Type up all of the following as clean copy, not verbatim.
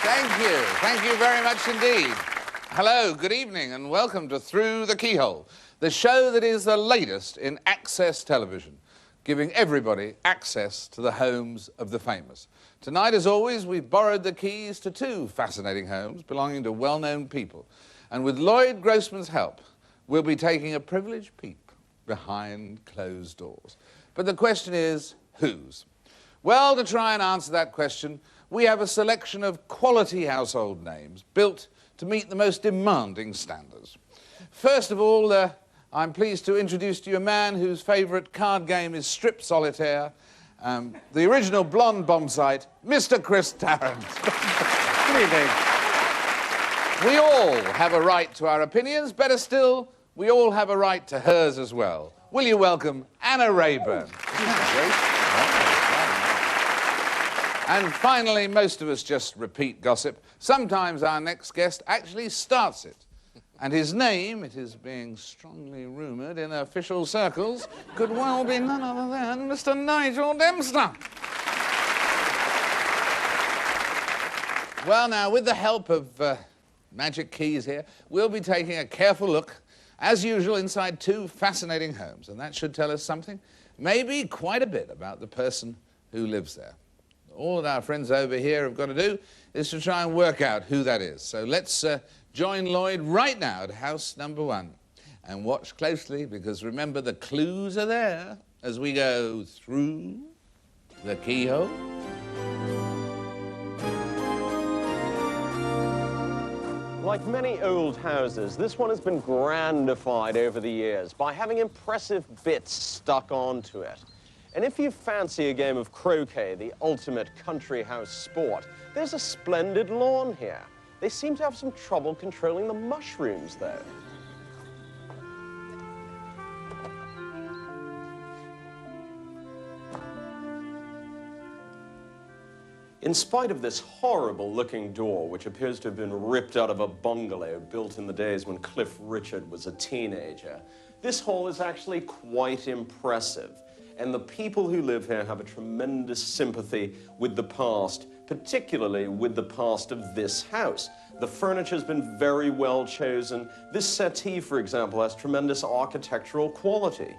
Thank you. Thank you very much indeed. Hello, good evening, and welcome to Through the Keyhole, the show that is the latest in access television, giving everybody access to the homes of the famous. Tonight, as always, we've borrowed the keys to two fascinating homes belonging to well-known people. And with Lloyd Grossman's help, we'll be taking a privileged peep behind closed doors. But the question is, whose? Well, to try and answer that question, we have a selection of quality household names built to meet the most demanding standards. First of all, I'm pleased to introduce to you a man whose favourite card game is Strip Solitaire, the original blonde bomb site, Mr. Chris Tarrant. Good evening. We all have a right to our opinions. Better still, we all have a right to hers as well. Will you welcome Anna Rayburn? And finally, most of us just repeat gossip. Sometimes our next guest actually starts it. And his name, it is being strongly rumoured in official circles, could well be none other than Mr. Nigel Dempster. Well, now, with the help of magic keys here, we'll be taking a careful look, as usual, inside two fascinating homes. And that should tell us something, maybe quite a bit, about the person who lives there. All that our friends over here have got to do is to try and work out who that is. So let's join Lloyd right now at house number 1. And watch closely, because remember, the clues are there as we go through the keyhole. Like many old houses, this one has been grandified over the years by having impressive bits stuck onto it. And if you fancy a game of croquet, the ultimate country house sport, there's a splendid lawn here. They seem to have some trouble controlling the mushrooms, though. In spite of this horrible-looking door, which appears to have been ripped out of a bungalow built in the days when Cliff Richard was a teenager, this hall is actually quite impressive. And the people who live here have a tremendous sympathy with the past, particularly with the past of this house. The furniture's been very well chosen. This settee, for example, has tremendous architectural quality.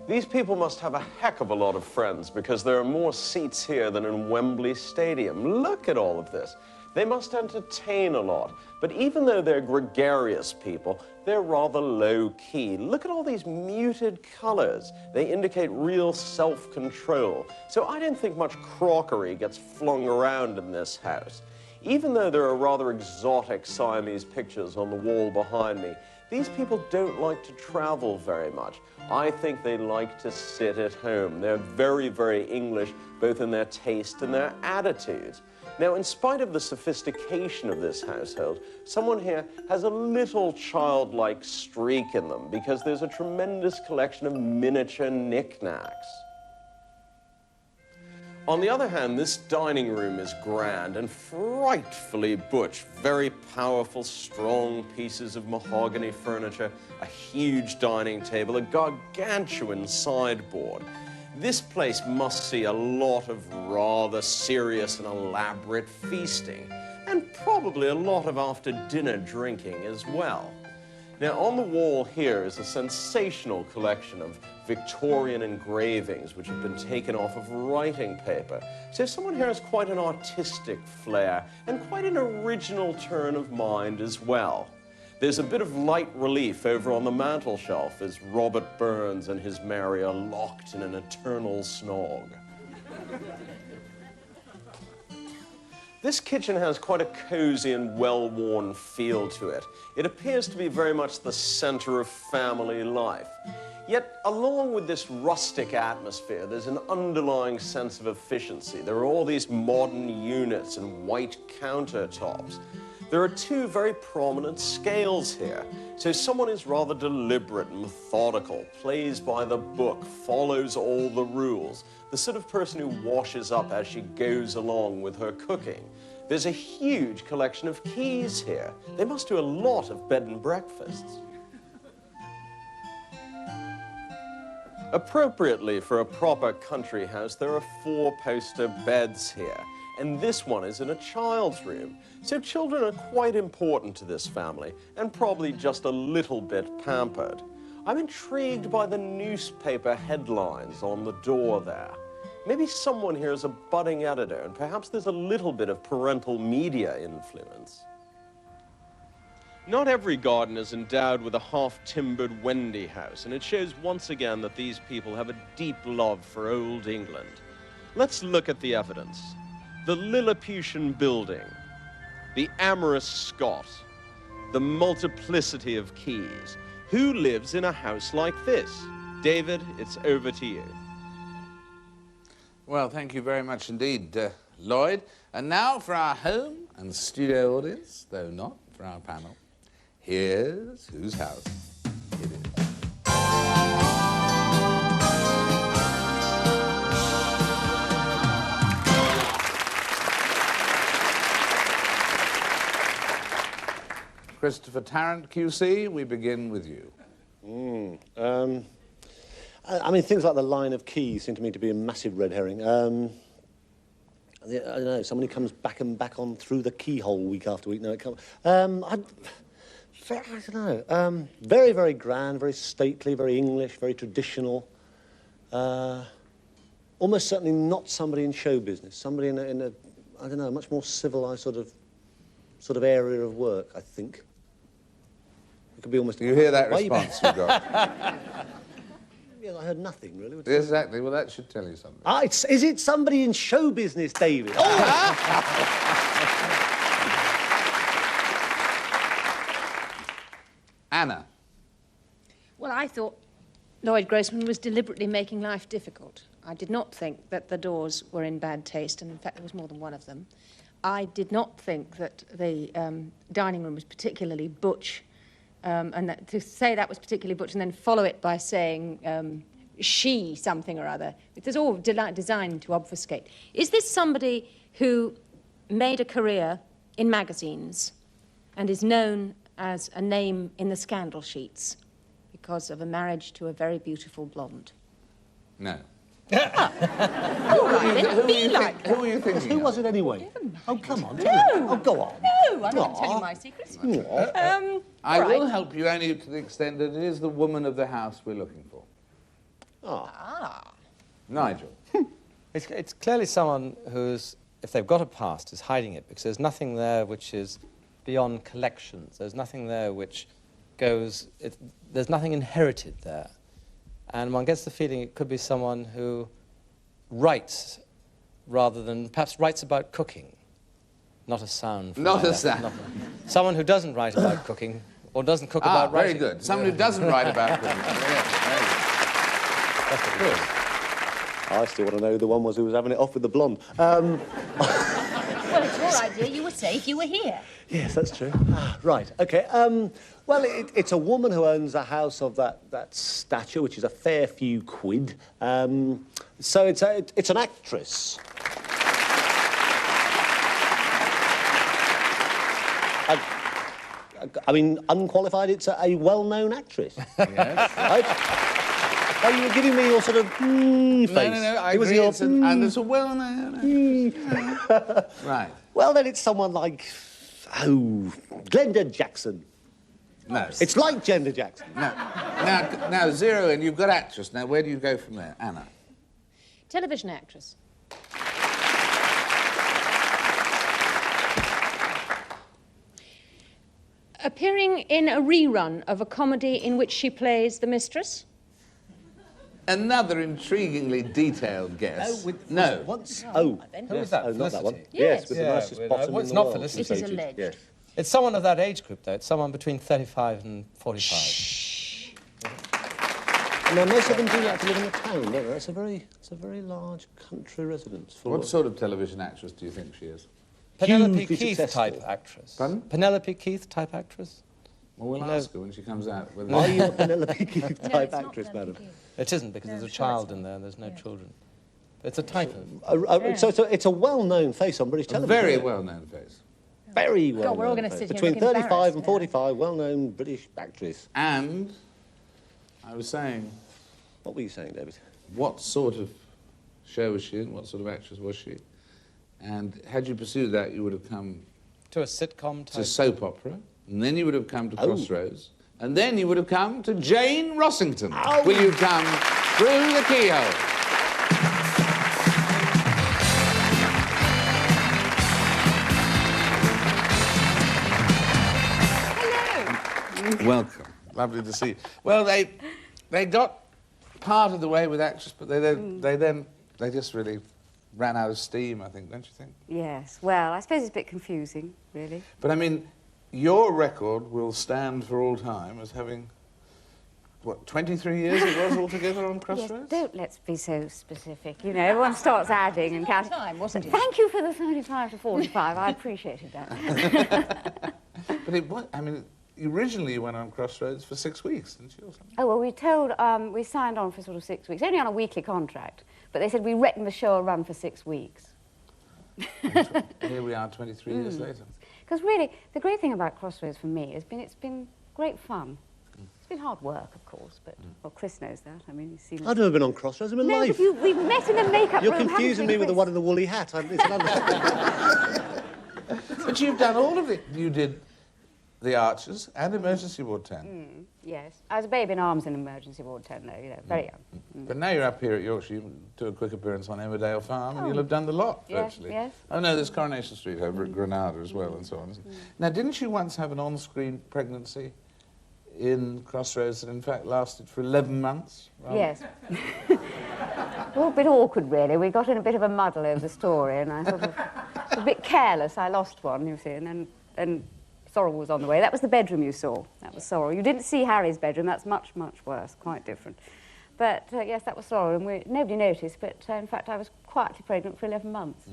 These people must have a heck of a lot of friends, because there are more seats here than in Wembley Stadium. Look at all of this. They must entertain a lot, but even though they're gregarious people, they're rather low-key. Look at all these muted colors. They indicate real self-control. So I don't think much crockery gets flung around in this house. Even though there are rather exotic Siamese pictures on the wall behind me, these people don't like to travel very much. I think they like to sit at home. They're very, very English, both in their taste and their attitudes. Now, in spite of the sophistication of this household, someone here has a little childlike streak in them, because there's a tremendous collection of miniature knickknacks. On the other hand, this dining room is grand and frightfully butch. Very powerful, strong pieces of mahogany furniture, a huge dining table, a gargantuan sideboard. This place must see a lot of rather serious and elaborate feasting, and probably a lot of after-dinner drinking as well. Now, on the wall here is a sensational collection of Victorian engravings which have been taken off of writing paper. So someone here has quite an artistic flair and quite an original turn of mind as well. There's a bit of light relief over on the mantel shelf as Robert Burns and his Mary are locked in an eternal snog. This kitchen has quite a cozy and well-worn feel to it. It appears to be very much the center of family life. Yet, along with this rustic atmosphere, there's an underlying sense of efficiency. There are all these modern units and white countertops. There are two very prominent scales here. So someone is rather deliberate and methodical, plays by the book, follows all the rules, the sort of person who washes up as she goes along with her cooking. There's a huge collection of keys here. They must do a lot of bed and breakfasts. Appropriately for a proper country house, there are 4-poster beds here. And this one is in a child's room. So children are quite important to this family and probably just a little bit pampered. I'm intrigued by the newspaper headlines on the door there. Maybe someone here is a budding editor and perhaps there's a little bit of parental media influence. Not every garden is endowed with a half-timbered Wendy house, and it shows once again that these people have a deep love for old England. Let's look at the evidence. The Lilliputian building, the amorous Scot, the multiplicity of keys. Who lives in a house like this? David, it's over to you. Well, thank you very much indeed, Lloyd. And now for our home and studio audience, though not for our panel, here's whose house it is. Christopher Tarrant, QC, we begin with you. I mean, things like the line of keys seem to me to be a massive red herring. I don't know, somebody comes back and back on through the keyhole week after week. No, it comes. I don't know. Very, very grand, very stately, very English, very traditional. Almost certainly not somebody in show business. Somebody in a I don't know, much more civilised sort of area of work, I think. It could be almost. You hear that response you got? Yes, I heard nothing, really. Exactly. Well, that should tell you something. Is it somebody in show business, David? Anna. Well, I thought Lloyd Grossman was deliberately making life difficult. I did not think that the doors were in bad taste, and in fact there was more than one of them. I did not think that the dining room was particularly butch, and to say that was particularly butch and then follow it by saying she something or other, it was all designed to obfuscate. Is this somebody who made a career in magazines and is known as a name in the scandal sheets because of a marriage to a very beautiful blonde? No. All right, then be like Who are you thinking Who of? was it anyway? Oh, come on. No. Oh, go on. No, I'm not telling you my secrets. I right. will help you only to the extent that it is the woman of the house we're looking for. Nigel. It's clearly someone who's, if they've got a past, is hiding it, because there's nothing there which is beyond collections. There's nothing there which goes... there's nothing inherited there. And one gets the feeling it could be someone who writes rather than... perhaps writes about cooking. Not a sound. Not a sound. Someone who doesn't write about cooking, or doesn't cook about very writing. good. Someone who doesn't write about cooking. Yes, very good. I still want to know who the one was who was having it off with the blonde. Well, it's your idea. You were safe. You were here. Yes, that's true. Right, OK. Well, it's a woman who owns a house of that stature, which is a fair few quid. So it's an actress. I mean, unqualified, it's a well-known actress. Yes. Right? Oh, you were giving me your sort of face. No, I It was agree. your, And it's a well-known... Right. Well, then it's someone like, Glenda Jackson. No. It's like Glenda Jackson. No. Now, zero in. You've got actress. Now, where do you go from there? Anna. Television actress. Appearing in a rerun of a comedy in which she plays the mistress. Another intriguingly detailed guess. No. Once. Who was that? Oh, not that one. Felicity? Yes, with the Yeah, nicest well, bottom it's in the not world. Felicity. It is alleged. Yes. It's someone of that age group, though. It's someone between 35 and 45. Now, most of them do like to live in the town, don't they? It's a very large country residence. Full What of... sort of television actress do you think she is? Penelope Hugely Keith successful. type actress. Pardon? Penelope Keith type actress? Well, we'll No. ask her when she comes out. Whether Are you a Penelope Keith No, type it's not actress, Penelope madam? Keith. It isn't, because No, there's a I'm sure it's child not. in there and there's no Yeah. children. It's a type of... So it's a well-known face on British A television. very isn't it? well-known face. Very well. we're all gonna sit here Between and look 35 and embarrassed now. 45, well-known British actress. And I was saying, What were you saying, David? What sort of show was she in? What sort of actress was she? And had you pursued that, you would have come To a sitcom type? to soap opera, and then you would have come to Crossroads, and then you would have come to Jane Rossington. Will you come through the keyhole? Welcome. Lovely to see you. Well, they got part of the way with actress, but they just really ran out of steam, I think, don't you think? Yes, well, I suppose it's a bit confusing, really. But I mean, your record will stand for all time as having, what, 23 years it was altogether on Crossroads? Yes, don't let's be so specific. You know, everyone starts adding and counting. Time, wasn't it? Thank you for the 35 to 45. I appreciated that. But it was, I mean, originally you went on Crossroads for 6 weeks, didn't you, or something? Oh, well, we signed on for sort of 6 weeks, only on a weekly contract, but they said we reckon the show will run for 6 weeks. Here we are 23 years later. Because really, the great thing about Crossroads for me has been it's been great fun. It's been hard work, of course, but, well, Chris knows that. I mean, he's seen... I've never been on Crossroads in my No, life. but we've met in a makeup You're room, confusing me with the one in the woolly hat. It's an understatement. But you've done all of it. You did The Archers and Emergency Ward 10. Yes. I was a baby in arms in Emergency Ward 10, though, you know, very young. But now you're up here at Yorkshire, you do a quick appearance on Emmerdale Farm, and you'll have done the lot, Yes, virtually. yes. Oh, no, there's Coronation Street over at Granada as well, and so on. Now, didn't you once have an on-screen pregnancy in Crossroads that, in fact, lasted for 11 months? Yes. All a bit awkward, really. We got in a bit of a muddle over the story, and I sort of was a bit careless. I lost one, you see, and Sorrel was on the way. That was the bedroom you saw. That was Sorrel. You didn't see Harry's bedroom. That's much, much worse, quite different. But, yes, that was Sorrel, and nobody noticed, but, in fact, I was quietly pregnant for 11 months.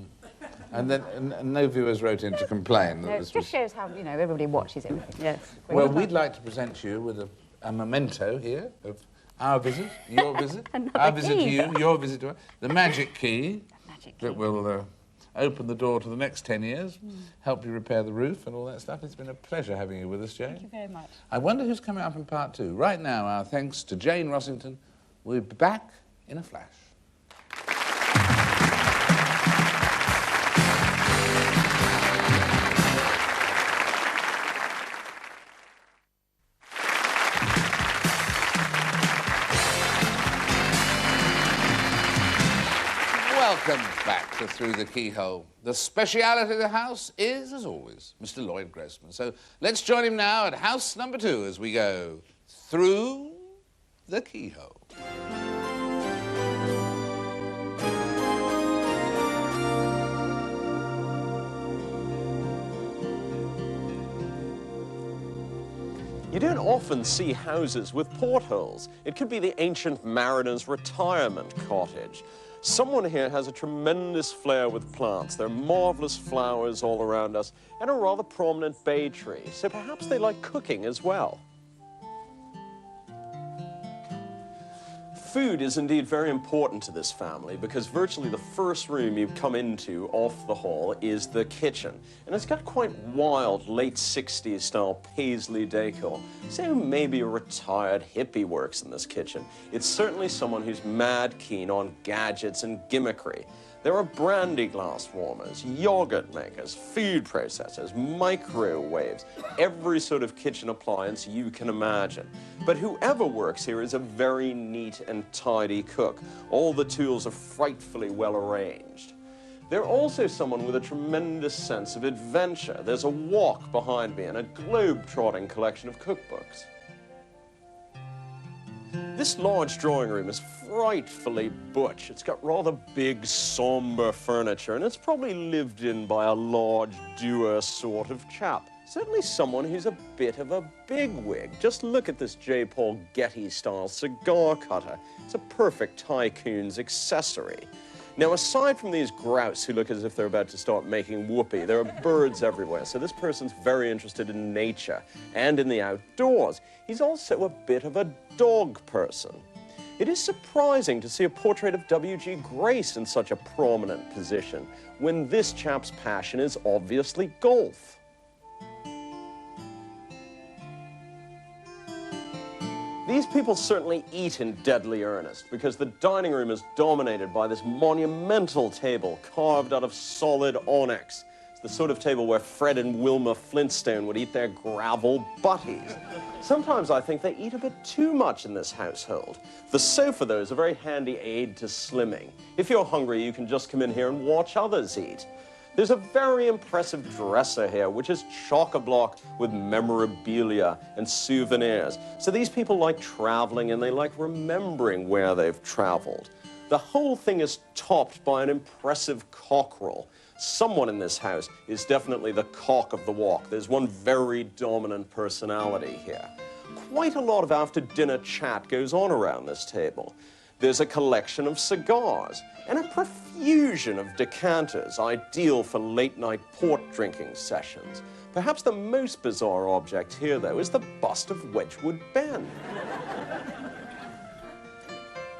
And then and no viewers wrote in to complain that No, it this just shows how, you know, everybody watches it. Yes. Well, we'd like to present you with a memento here of our visit, your visit, our visit to you, your visit to us, the magic key that will open the door to the next 10 years, help you repair the roof and all that stuff. It's been a pleasure having you with us, Jane. Thank you very much. I wonder who's coming up in part 2. Right now, our thanks to Jane Rossington. We'll be back in a flash. Welcome back to Through the Keyhole. The speciality of the house is, as always, Mr. Lloyd Grossman. So let's join him now at house number 2 as we go Through the Keyhole. You don't often see houses with portholes. It could be the ancient mariner's retirement cottage. Someone here has a tremendous flair with plants. There are marvelous flowers all around us and a rather prominent bay tree. So perhaps they like cooking as well. Food is indeed very important to this family because virtually the first room you come into off the hall is the kitchen. And it's got quite wild late 60s style paisley decor. So maybe a retired hippie works in this kitchen. It's certainly someone who's mad keen on gadgets and gimmickry. There are brandy glass warmers, yogurt makers, food processors, microwaves, every sort of kitchen appliance you can imagine. But whoever works here is a very neat and tidy cook. All the tools are frightfully well arranged. They're also someone with a tremendous sense of adventure. There's a walk behind me and a globe-trotting collection of cookbooks. This large drawing room is frightfully butch. It's got rather big, somber furniture, and it's probably lived in by a large, doer sort of chap. Certainly someone who's a bit of a bigwig. Just look at this J. Paul Getty-style cigar cutter. It's a perfect tycoon's accessory. Now, aside from these grouse who look as if they're about to start making whoopee, there are birds everywhere, so this person's very interested in nature and in the outdoors. He's also a bit of a dog person. It is surprising to see a portrait of W.G. Grace in such a prominent position, when this chap's passion is obviously golf. These people certainly eat in deadly earnest because the dining room is dominated by this monumental table carved out of solid onyx. It's the sort of table where Fred and Wilma Flintstone would eat their gravel butties. Sometimes I think they eat a bit too much in this household. The sofa, though, is a very handy aid to slimming. If you're hungry, you can just come in here and watch others eat. There's a very impressive dresser here, which is chock-a-block with memorabilia and souvenirs. So these people like traveling and they like remembering where they've traveled. The whole thing is topped by an impressive cockerel. Someone in this house is definitely the cock of the walk. There's one very dominant personality here. Quite a lot of after-dinner chat goes on around this table. There's a collection of cigars and a profusion of decanters, ideal for late-night port-drinking sessions. Perhaps the most bizarre object here, though, is the bust of Wedgwood Ben.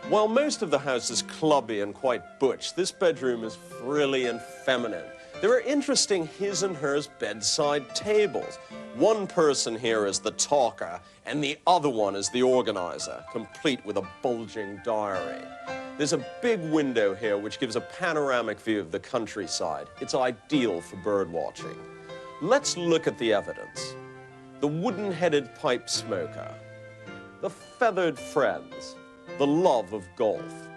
While most of the house is clubby and quite butch, this bedroom is frilly and feminine. There are interesting his and hers bedside tables. One person here is the talker, and the other one is the organizer, complete with a bulging diary. There's a big window here which gives a panoramic view of the countryside. It's ideal for bird watching. Let's look at the evidence. The wooden-headed pipe smoker, the feathered friends, the love of golf.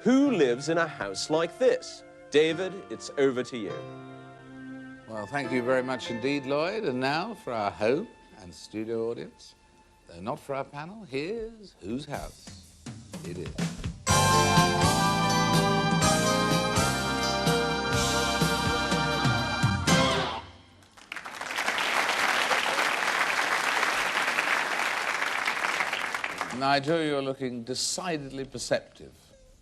Who lives in a house like this? David, it's over to you. Well, thank you very much indeed, Lloyd. And now for our home and studio audience, though not for our panel, here's whose house it is. Nigel, you're looking decidedly perceptive.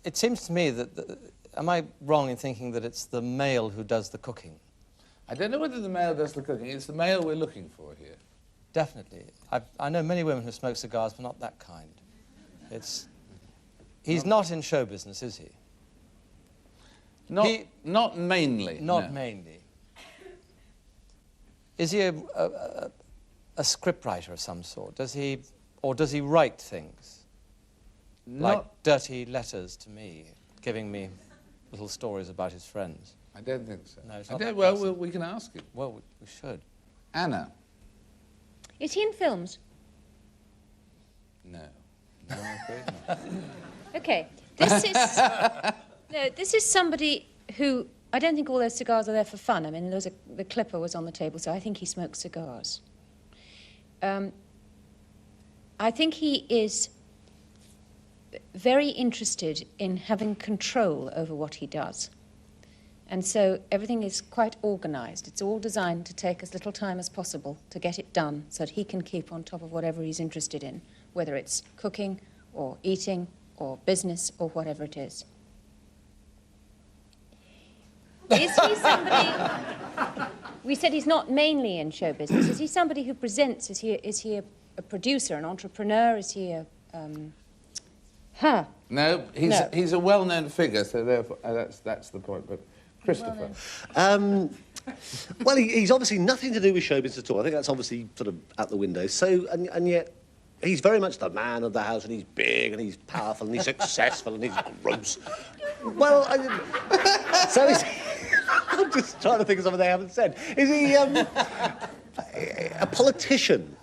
It seems to me that, am I wrong in thinking that it's the male who does the cooking? I don't know whether the male does the cooking. It's the male we're looking for here. Definitely. I know many women who smoke cigars, but not that kind. He's not in show business, is he? Not mainly. Not no. mainly. Is he a scriptwriter of some sort? Does he write things? Like dirty letters to me, giving me little stories about his friends? I don't think so. No, it's not that well, person. we can ask him. Well, we should. Anna. Is he in films? No. No, I'm afraid not. Okay. This is somebody who, I don't think all those cigars are there for fun. I mean, the clipper was on the table, so I think he smokes cigars. I think he is very interested in having control over what he does. And so everything is quite organised. It's all designed to take as little time as possible to get it done so that he can keep on top of whatever he's interested in, whether it's cooking or eating or business or whatever it is. Is he somebody... We said he's not mainly in show business. Is he somebody who presents? Is he a producer, an entrepreneur? Is he a... No, he's a well-known figure, so therefore that's the point. But Christopher. Well, he's obviously nothing to do with show business at all. I think that's obviously sort of out the window. So, and yet, he's very much the man of the house, and he's big, and he's powerful, and he's successful, and he's gross. Well, so he's... I'm just trying to think of something they haven't said. Is he a politician?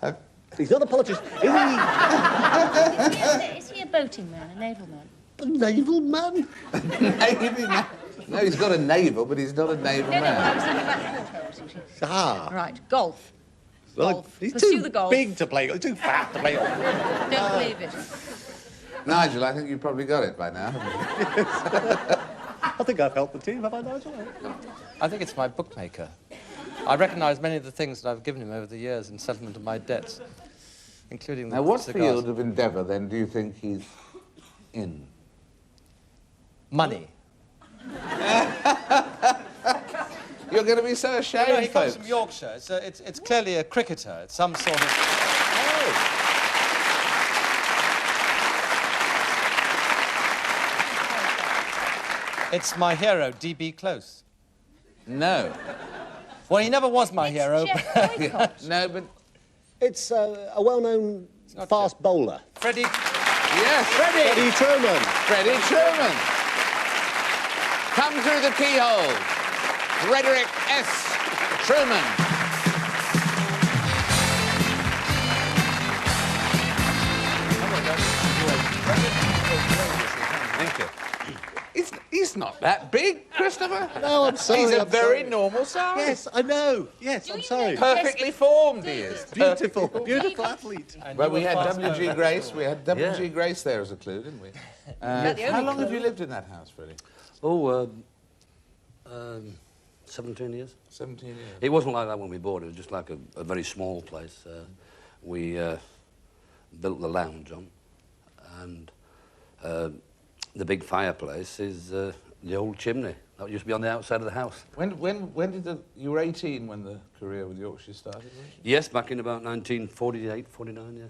He's not a politician. Is he a boating man, a naval man? A naval man? Navy man? No, he's got a navel, but he's not a naval No, man. I was thinking about portholes. Ah. Right, golf. Well, Golf. he's Pursue too the golf. big to play golf. He's too fat to play golf. Don't believe it. Nigel, I think you've probably got it by now, haven't you? I think I've helped the team, have I, Nigel? I think it's my bookmaker. I recognise many of the things that I've given him over the years in settlement of my debts, including the Now, what cigars. field of endeavour, then, do you think he's in? Money. You're going to be so ashamed, No, he comes folks. from Yorkshire. It's clearly a cricketer. It's some sort of... Oh. It's my hero, D.B. Close. No. Well, he never was my hero. Jeff Boycott. No, but It's a well-known fast bowler. Freddie. Yes, Freddie. Freddie Truman. Freddie Truman. Come through the keyhole. Frederick S. Truman. Thank you. He's not that big, Christopher. No, I'm sorry. He's a I'm very sorry. normal size. Yes, I know. Yes, I'm sorry. Perfectly formed, he is. Beautiful, beautiful athlete. Well, we had W.G. Grace. We had W.G. Grace there as a clue, didn't we? How long have you lived in that house, Freddie? Oh, 17 years. 17 years. It wasn't like that when we bought it. It was just like a very small place. We built the lounge on, and the big fireplace is the old chimney. That used to be on the outside of the house. When did you were 18 when the career with Yorkshire started, weren't you? Yes, back in about 1948, 49, yeah.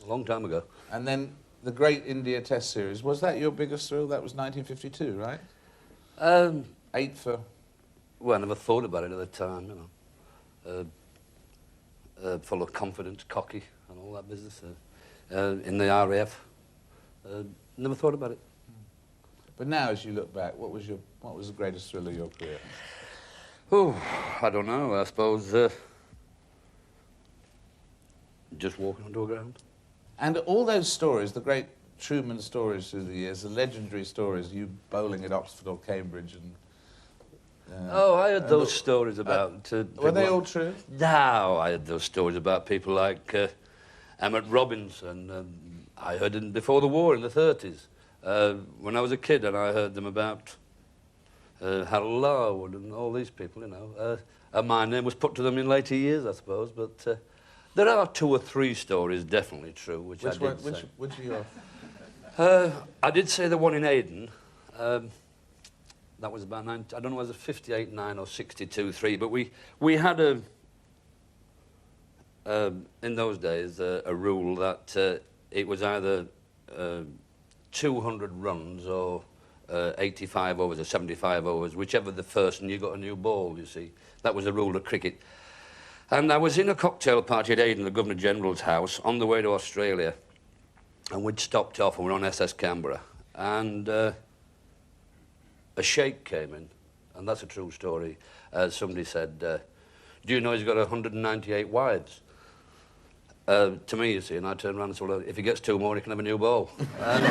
A long time ago. And then the Great India Test Series, was that your biggest thrill? That was 1952, right? 8 for... Well, I never thought about it at the time, you know. Full of confidence, cocky, and all that business. In the RAF. Never thought about it. But now, as you look back, what was the greatest thrill of your career? Oh, I don't know. I suppose just walking onto a ground. And all those stories, the great Truman stories through the years, the legendary stories, you bowling at Oxford or Cambridge and... Oh, I heard those stories about... were they all true? No, I heard those stories about people like Emmett Robinson. I heard them before the war in the 30s. When I was a kid, and I heard them about Harold Larwood and all these people, you know. And my name was put to them in later years, I suppose, but there are 2 or 3 stories definitely true, which I did say. Which are yours? I did say the one in Aden. That was about I don't know whether it was 58-9 or 62-3, but we had in those days a rule that it was either 200 runs or 85 overs or 75 overs, whichever the first, and you got a new ball, you see. That was the rule of cricket. And I was in a cocktail party at Aden, the Governor-General's house, on the way to Australia, and we'd stopped off and we were on SS Canberra, and a sheikh came in, and that's a true story. Somebody said, do you know he's got 198 wives? To me, you see, and I turned around and said, well, if he gets 2 more, he can have a new ball. And,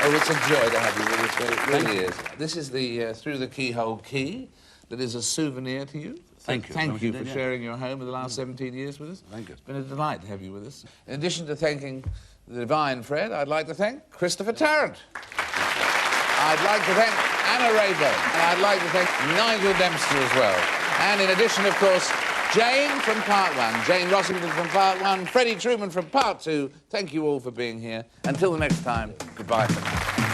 Oh, it's a joy to have you with us, it really is. This is the Through the Keyhole key that is a souvenir to you. Thank you. Thank you for sharing your home for the last 17 years with us. Thank you. It's been a delight to have you with us. In addition to thanking the divine Fred, I'd like to thank Christopher Tarrant. I'd like to thank Anna Rayburn, and I'd like to thank Nigel Dempster as well. And in addition, of course, Jane from Part 1, Jane Rossington from Part 1, Freddie Truman from Part 2. Thank you all for being here. Until the next time, goodbye for now.